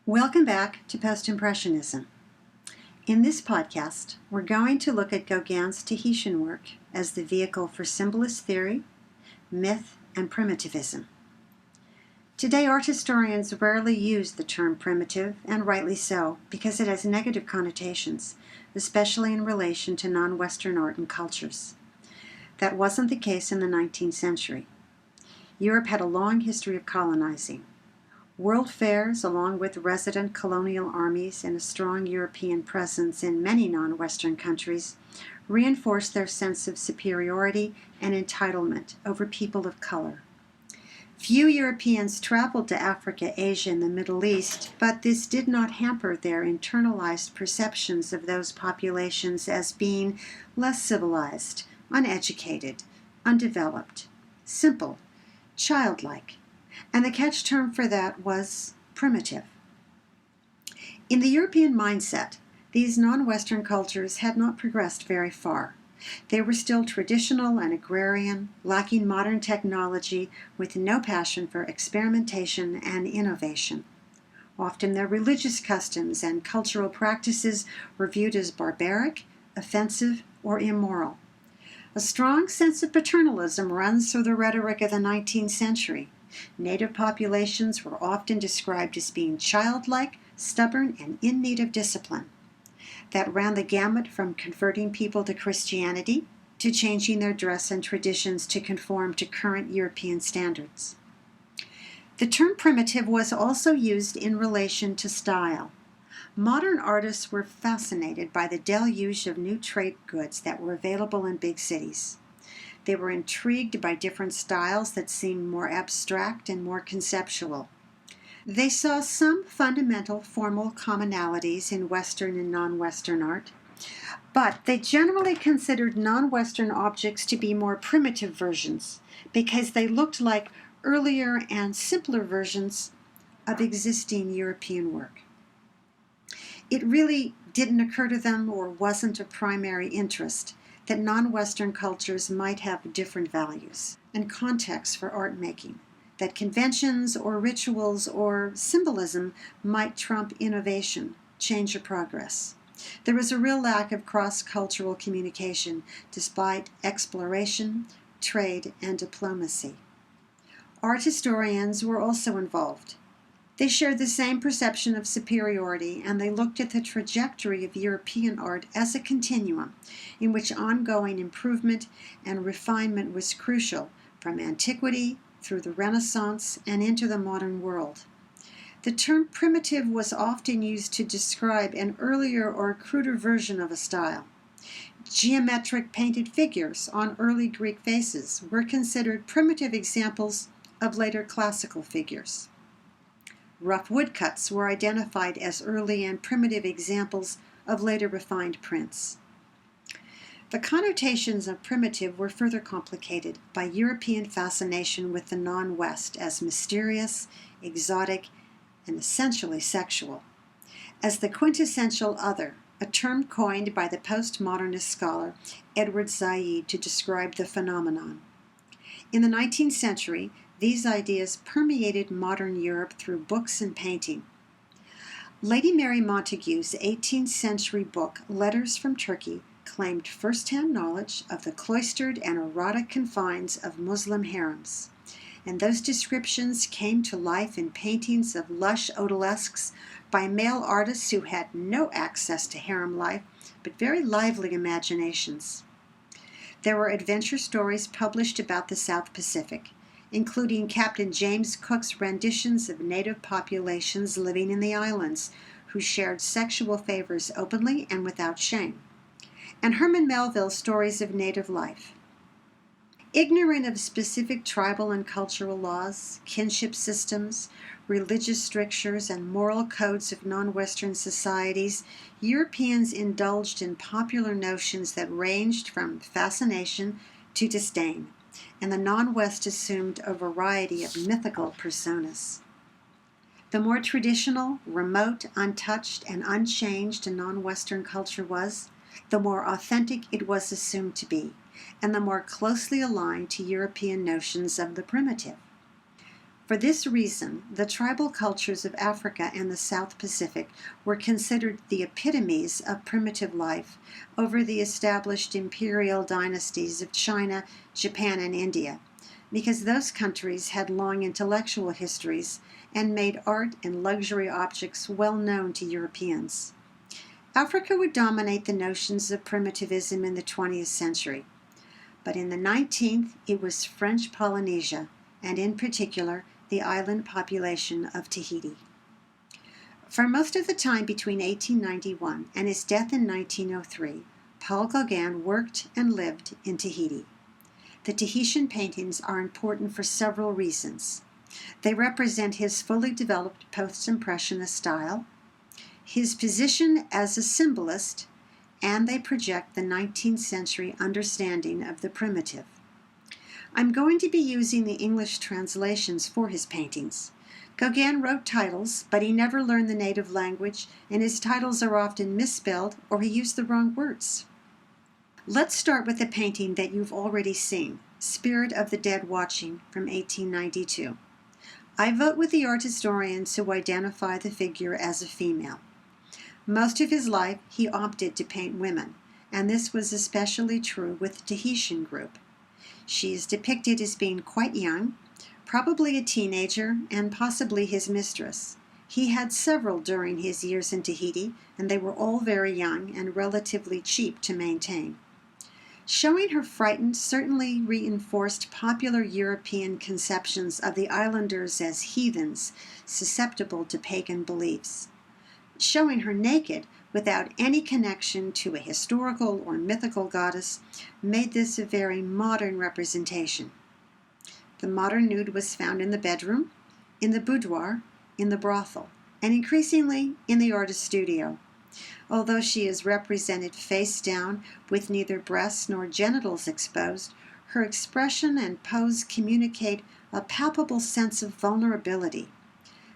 Welcome back to Post-Impressionism. In this podcast, we're going to look at Gauguin's Tahitian work as the vehicle for symbolist theory, myth, and primitivism. Today, art historians rarely use the term primitive, and rightly so, because it has negative connotations, especially in relation to non-Western art and cultures. That wasn't the case in the 19th century. Europe had a long history of colonizing. World fairs, along with resident colonial armies and a strong European presence in many non-Western countries, reinforced their sense of superiority and entitlement over people of color. Few Europeans traveled to Africa, Asia, and the Middle East, but this did not hamper their internalized perceptions of those populations as being less civilized, uneducated, undeveloped, simple, childlike. And the catch term for that was primitive. In the European mindset, these non-Western cultures had not progressed very far. They were still traditional and agrarian, lacking modern technology, with no passion for experimentation and innovation. Often their religious customs and cultural practices were viewed as barbaric, offensive, or immoral. A strong sense of paternalism runs through the rhetoric of the 19th century. Native populations were often described as being childlike, stubborn, and in need of discipline. That ran the gamut from converting people to Christianity to changing their dress and traditions to conform to current European standards. The term primitive was also used in relation to style. Modern artists were fascinated by the deluge of new trade goods that were available in big cities. They were intrigued by different styles that seemed more abstract and more conceptual. They saw some fundamental formal commonalities in Western and non-Western art, but they generally considered non-Western objects to be more primitive versions because they looked like earlier and simpler versions of existing European work. It really didn't occur to them, or wasn't of primary interest, that non-Western cultures might have different values and contexts for art making, that conventions or rituals or symbolism might trump innovation, change, or progress. There was a real lack of cross-cultural communication despite exploration, trade, and diplomacy. Art historians were also involved. They shared the same perception of superiority, and they looked at the trajectory of European art as a continuum in which ongoing improvement and refinement was crucial, from antiquity through the Renaissance and into the modern world. The term primitive was often used to describe an earlier or cruder version of a style. Geometric painted figures on early Greek vases were considered primitive examples of later classical figures. Rough woodcuts were identified as early and primitive examples of later refined prints. The connotations of primitive were further complicated by European fascination with the non-West as mysterious, exotic, and essentially sexual. As the quintessential other, a term coined by the postmodernist scholar Edward Said to describe the phenomenon. In the 19th century, these ideas permeated modern Europe through books and painting. Lady Mary Montagu's 18th century book, Letters from Turkey, claimed first-hand knowledge of the cloistered and erotic confines of Muslim harems, and those descriptions came to life in paintings of lush odalisques by male artists who had no access to harem life, but very lively imaginations. There were adventure stories published about the South Pacific, including Captain James Cook's renditions of native populations living in the islands, who shared sexual favors openly and without shame, and Herman Melville's stories of native life. Ignorant of specific tribal and cultural laws, kinship systems, religious strictures, and moral codes of non-Western societies, Europeans indulged in popular notions that ranged from fascination to disdain, and the non-West assumed a variety of mythical personas. The more traditional, remote, untouched, and unchanged a non-Western culture was, the more authentic it was assumed to be, and the more closely aligned to European notions of the primitive. For this reason, the tribal cultures of Africa and the South Pacific were considered the epitomes of primitive life over the established imperial dynasties of China, Japan, and India, because those countries had long intellectual histories and made art and luxury objects well known to Europeans. Africa would dominate the notions of primitivism in the 20th century, but in the 19th it was French Polynesia, and in particular the island population of Tahiti. For most of the time between 1891 and his death in 1903, Paul Gauguin worked and lived in Tahiti. The Tahitian paintings are important for several reasons. They represent his fully developed Post-Impressionist style, his position as a symbolist, and they project the 19th century understanding of the primitive. I'm going to be using the English translations for his paintings. Gauguin wrote titles, but he never learned the native language, and his titles are often misspelled or he used the wrong words. Let's start with a painting that you've already seen, Spirit of the Dead Watching, from 1892. I vote with the art historians who identify the figure as a female. Most of his life, he opted to paint women, and this was especially true with the Tahitian group. She is depicted as being quite young, probably a teenager, and possibly his mistress. He had several during his years in Tahiti, and they were all very young and relatively cheap to maintain. Showing her frightened certainly reinforced popular European conceptions of the islanders as heathens, susceptible to pagan beliefs. Showing her naked, without any connection to a historical or mythical goddess, made this a very modern representation. The modern nude was found in the bedroom, in the boudoir, in the brothel, and increasingly in the artist's studio. Although she is represented face down with neither breasts nor genitals exposed, her expression and pose communicate a palpable sense of vulnerability.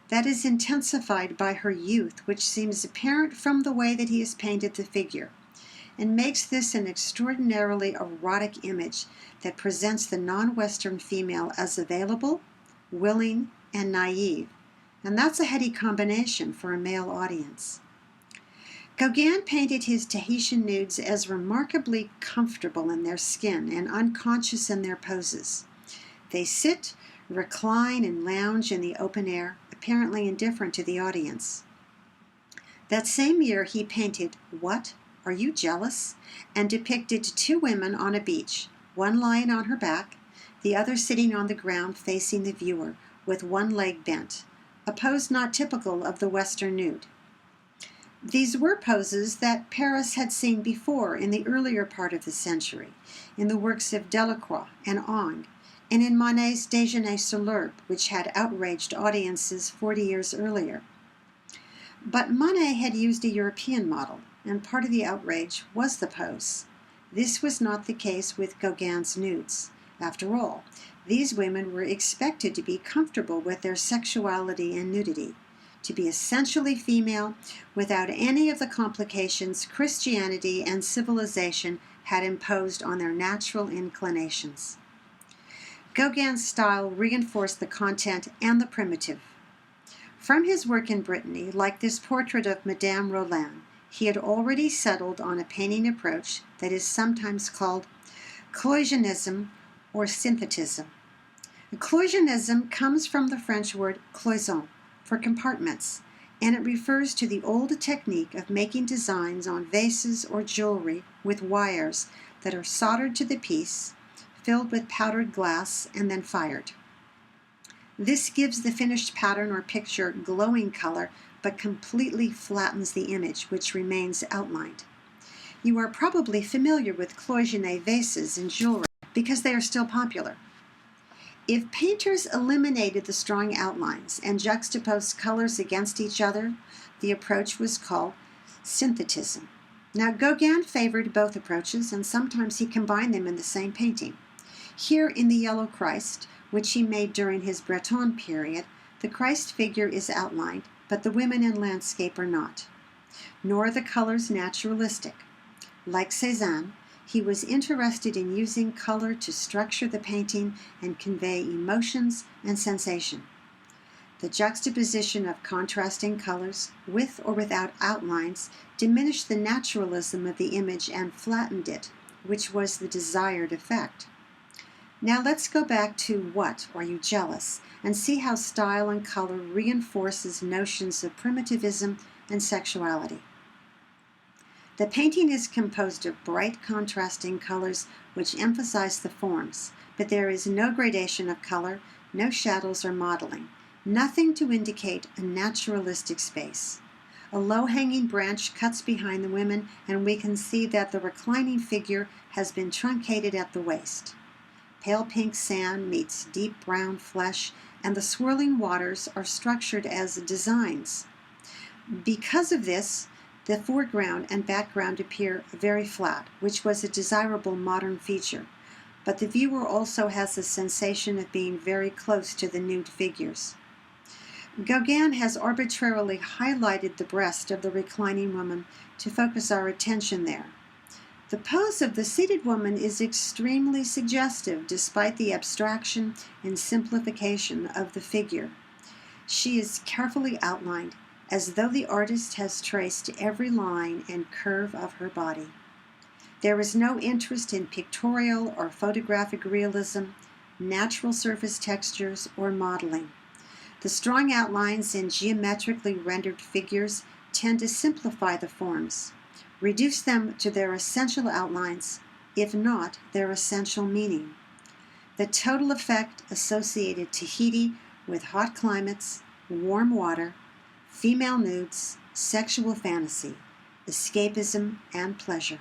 That is intensified by her youth, which seems apparent from the way that he has painted the figure, and makes this an extraordinarily erotic image that presents the non-Western female as available, willing, and naive. And that's a heady combination for a male audience. Gauguin painted his Tahitian nudes as remarkably comfortable in their skin and unconscious in their poses. They sit, recline, and lounge in the open air, apparently indifferent to the audience. That same year he painted What? Are You Jealous? And depicted two women on a beach, one lying on her back, the other sitting on the ground facing the viewer, with one leg bent, a pose not typical of the Western nude. These were poses that Paris had seen before in the earlier part of the century, in the works of Delacroix and Ingres, and in Monet's Déjeuner sur l'herbe, which had outraged audiences 40 years earlier. But Monet had used a European model, and part of the outrage was the pose. This was not the case with Gauguin's nudes. After all, these women were expected to be comfortable with their sexuality and nudity, to be essentially female without any of the complications Christianity and civilization had imposed on their natural inclinations. Gauguin's style reinforced the content and the primitive. From his work in Brittany, like this portrait of Madame Roland, he had already settled on a painting approach that is sometimes called cloisonnism or synthetism. Cloisonnism comes from the French word cloison, for compartments, and it refers to the old technique of making designs on vases or jewelry with wires that are soldered to the piece, filled with powdered glass, and then fired. This gives the finished pattern or picture glowing color, but completely flattens the image, which remains outlined. You are probably familiar with cloisonné vases in jewelry because they are still popular. If painters eliminated the strong outlines and juxtaposed colors against each other, the approach was called synthetism. Now, Gauguin favored both approaches, and sometimes he combined them in the same painting. Here in the Yellow Christ, which he made during his Breton period, the Christ figure is outlined, but the women in landscape are not. Nor are the colors naturalistic. Like Cézanne, he was interested in using color to structure the painting and convey emotions and sensation. The juxtaposition of contrasting colors, with or without outlines, diminished the naturalism of the image and flattened it, which was the desired effect. Now let's go back to What Are You Jealous? And see how style and color reinforces notions of primitivism and sexuality. The painting is composed of bright contrasting colors which emphasize the forms, but there is no gradation of color, no shadows or modeling, nothing to indicate a naturalistic space. A low-hanging branch cuts behind the women, and we can see that the reclining figure has been truncated at the waist. Pale pink sand meets deep brown flesh, and the swirling waters are structured as designs. Because of this, the foreground and background appear very flat, which was a desirable modern feature, but the viewer also has a sensation of being very close to the nude figures. Gauguin has arbitrarily highlighted the breast of the reclining woman to focus our attention there. The pose of the seated woman is extremely suggestive despite the abstraction and simplification of the figure. She is carefully outlined, as though the artist has traced every line and curve of her body. There is no interest in pictorial or photographic realism, natural surface textures, or modeling. The strong outlines and geometrically rendered figures tend to simplify the forms, reduce them to their essential outlines, if not their essential meaning. The total effect associated Tahiti with hot climates, warm water, female nudes, sexual fantasy, escapism, and pleasure.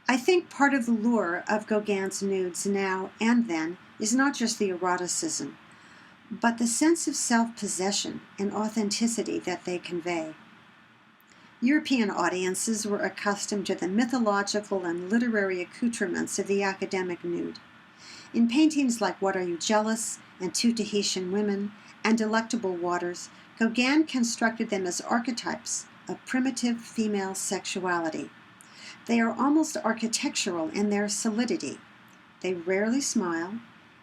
I think part of the lure of Gauguin's nudes now and then is not just the eroticism, but the sense of self-possession and authenticity that they convey. European audiences were accustomed to the mythological and literary accoutrements of the academic nude. In paintings like What Are You Jealous? And Two Tahitian Women and Delectable Waters, Gauguin constructed them as archetypes of primitive female sexuality. They are almost architectural in their solidity. They rarely smile.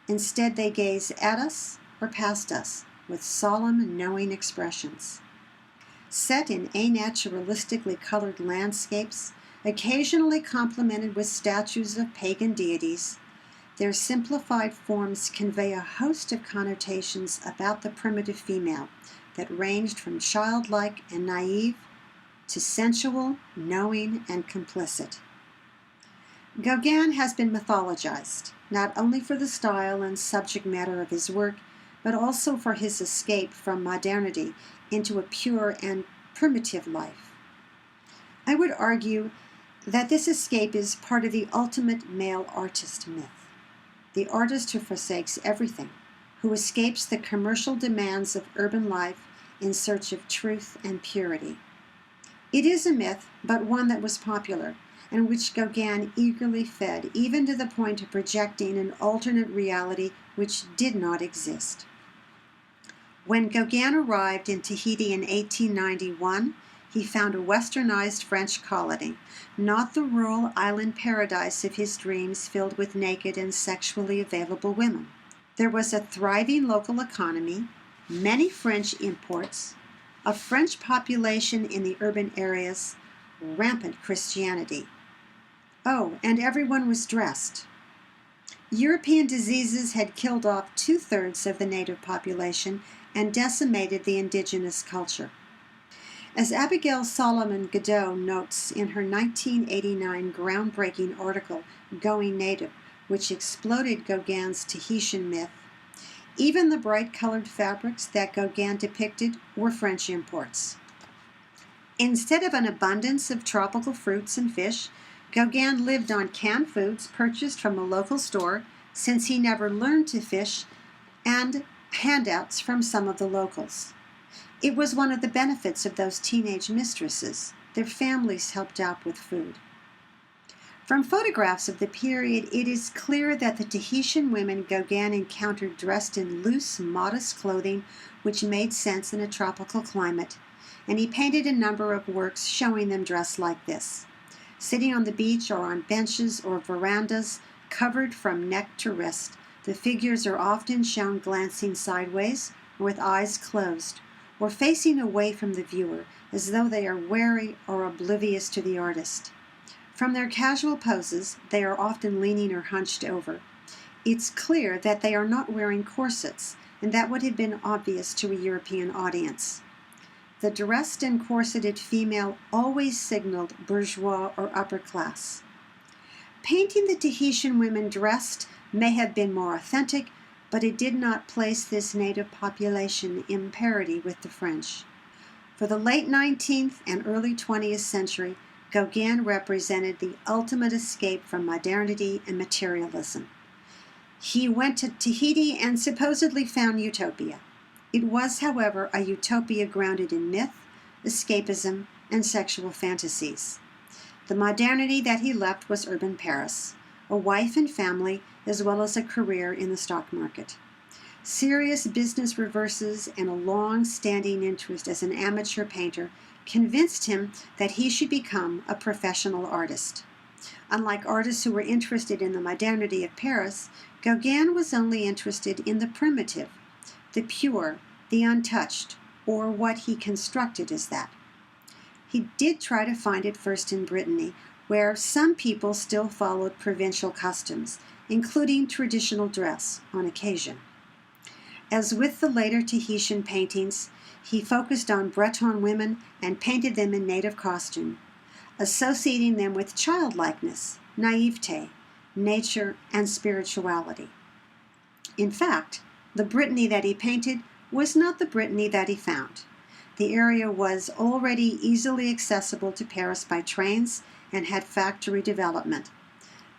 Instead, they gaze at us or past us with solemn, knowing expressions. Set in anaturalistically colored landscapes, occasionally complemented with statues of pagan deities, their simplified forms convey a host of connotations about the primitive female that ranged from childlike and naive to sensual, knowing, and complicit. Gauguin has been mythologized, not only for the style and subject matter of his work, but also for his escape from modernity into a pure and primitive life. I would argue that this escape is part of the ultimate male artist myth. The artist who forsakes everything, who escapes the commercial demands of urban life in search of truth and purity. It is a myth, but one that was popular, and which Gauguin eagerly fed, even to the point of projecting an alternate reality which did not exist. When Gauguin arrived in Tahiti in 1891, he found a westernized French colony, not the rural island paradise of his dreams filled with naked and sexually available women. There was a thriving local economy, many French imports, a French population in the urban areas, rampant Christianity. Oh, and everyone was dressed. European diseases had killed off 2/3 of the native population and decimated the indigenous culture. As Abigail Solomon Godot notes in her 1989 groundbreaking article, Going Native, which exploded Gauguin's Tahitian myth, even the bright-colored fabrics that Gauguin depicted were French imports. Instead of an abundance of tropical fruits and fish, Gauguin lived on canned foods purchased from a local store, since he never learned to fish, and handouts from some of the locals. It was one of the benefits of those teenage mistresses. Their families helped out with food. From photographs of the period, it is clear that the Tahitian women Gauguin encountered dressed in loose, modest clothing which made sense in a tropical climate, and he painted a number of works showing them dressed like this. Sitting on the beach or on benches or verandas, covered from neck to wrist, the figures are often shown glancing sideways with eyes closed, or facing away from the viewer as though they are wary or oblivious to the artist. From their casual poses, they are often leaning or hunched over. It's clear that they are not wearing corsets, and that would have been obvious to a European audience. The dressed and corseted female always signaled bourgeois or upper class. Painting the Tahitian women dressed may have been more authentic, but it did not place this native population in parity with the French. For the late 19th and early 20th century, Gauguin represented the ultimate escape from modernity and materialism. He went to Tahiti and supposedly found utopia. It was, however, a utopia grounded in myth, escapism, and sexual fantasies. The modernity that he left was urban Paris, a wife and family, as well as a career in the stock market. Serious business reverses and a long-standing interest as an amateur painter convinced him that he should become a professional artist. Unlike artists who were interested in the modernity of Paris, Gauguin was only interested in the primitive, the pure, the untouched, or what he constructed as that. He did try to find it first in Brittany, where some people still followed provincial customs, including traditional dress on occasion. As with the later Tahitian paintings, he focused on Breton women and painted them in native costume, associating them with childlikeness, naivete, nature, and spirituality. In fact, the Brittany that he painted was not the Brittany that he found. The area was already easily accessible to Paris by trains and had factory development.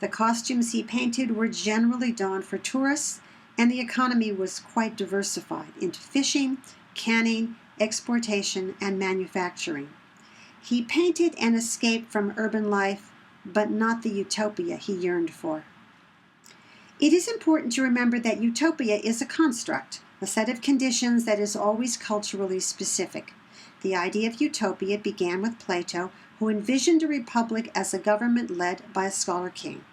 The costumes he painted were generally donned for tourists, and the economy was quite diversified into fishing, canning, exportation, and manufacturing. He painted an escape from urban life, but not the utopia he yearned for. It is important to remember that utopia is a construct, a set of conditions that is always culturally specific. The idea of utopia began with Plato, who envisioned a republic as a government led by a scholar king.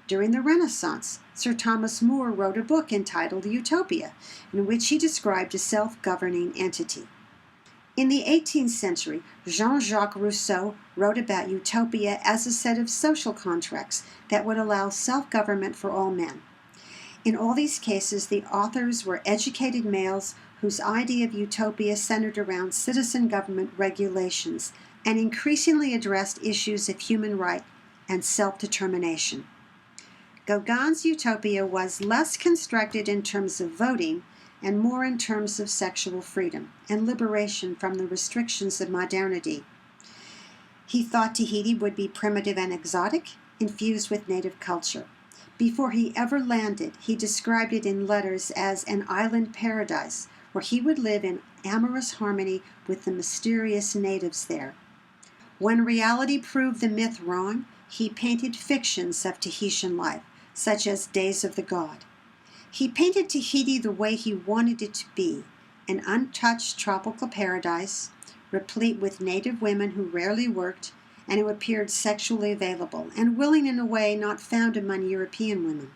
During the Renaissance, Sir Thomas More wrote a book entitled Utopia, in which he described a self-governing entity. In the 18th century, Jean-Jacques Rousseau wrote about utopia as a set of social contracts that would allow self-government for all men. In all these cases, the authors were educated males whose idea of utopia centered around citizen government regulations and increasingly addressed issues of human right and self-determination. Gauguin's utopia was less constructed in terms of voting and more in terms of sexual freedom and liberation from the restrictions of modernity. He thought Tahiti would be primitive and exotic, infused with native culture. Before he ever landed, he described it in letters as an island paradise, where he would live in amorous harmony with the mysterious natives there. When reality proved the myth wrong, he painted fictions of Tahitian life, such as Days of the God. He painted Tahiti the way he wanted it to be, an untouched tropical paradise, replete with native women who rarely worked and who appeared sexually available and willing in a way not found among European women.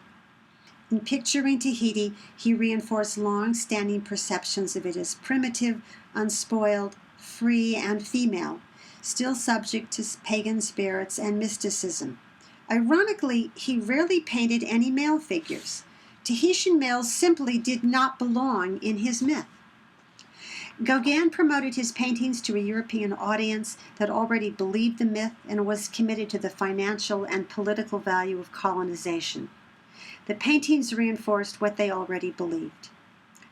In picturing Tahiti, he reinforced long-standing perceptions of it as primitive, unspoiled, free, and female, still subject to pagan spirits and mysticism. Ironically, he rarely painted any male figures. Tahitian males simply did not belong in his myth. Gauguin promoted his paintings to a European audience that already believed the myth and was committed to the financial and political value of colonization. The paintings reinforced what they already believed.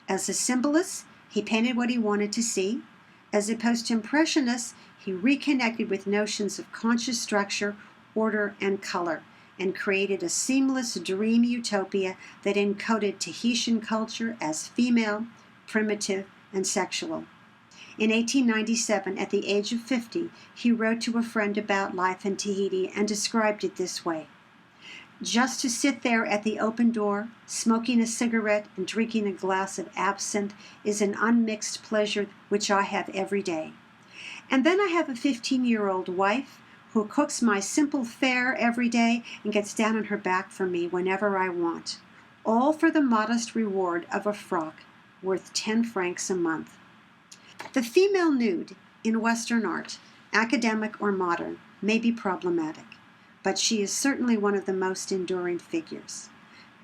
As a symbolist, he painted what he wanted to see. As a post-impressionist, he reconnected with notions of conscious structure, order, and color, and created a seamless dream utopia that encoded Tahitian culture as female, primitive, and sexual. In 1897, at the age of 50, he wrote to a friend about life in Tahiti and described it this way: "Just to sit there at the open door, smoking a cigarette and drinking a glass of absinthe is an unmixed pleasure which I have every day. And then I have a 15-year-old wife who cooks my simple fare every day and gets down on her back for me whenever I want, all for the modest reward of a frock, worth 10 francs a month. The female nude in Western art, academic or modern, may be problematic, but she is certainly one of the most enduring figures.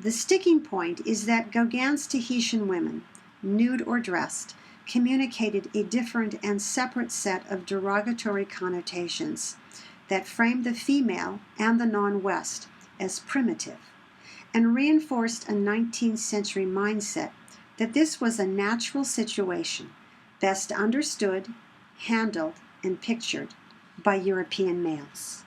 The sticking point is that Gauguin's Tahitian women, nude or dressed, communicated a different and separate set of derogatory connotations that framed the female and the non-West as primitive, and reinforced a 19th century mindset that this was a natural situation, best understood, handled, and pictured by European males.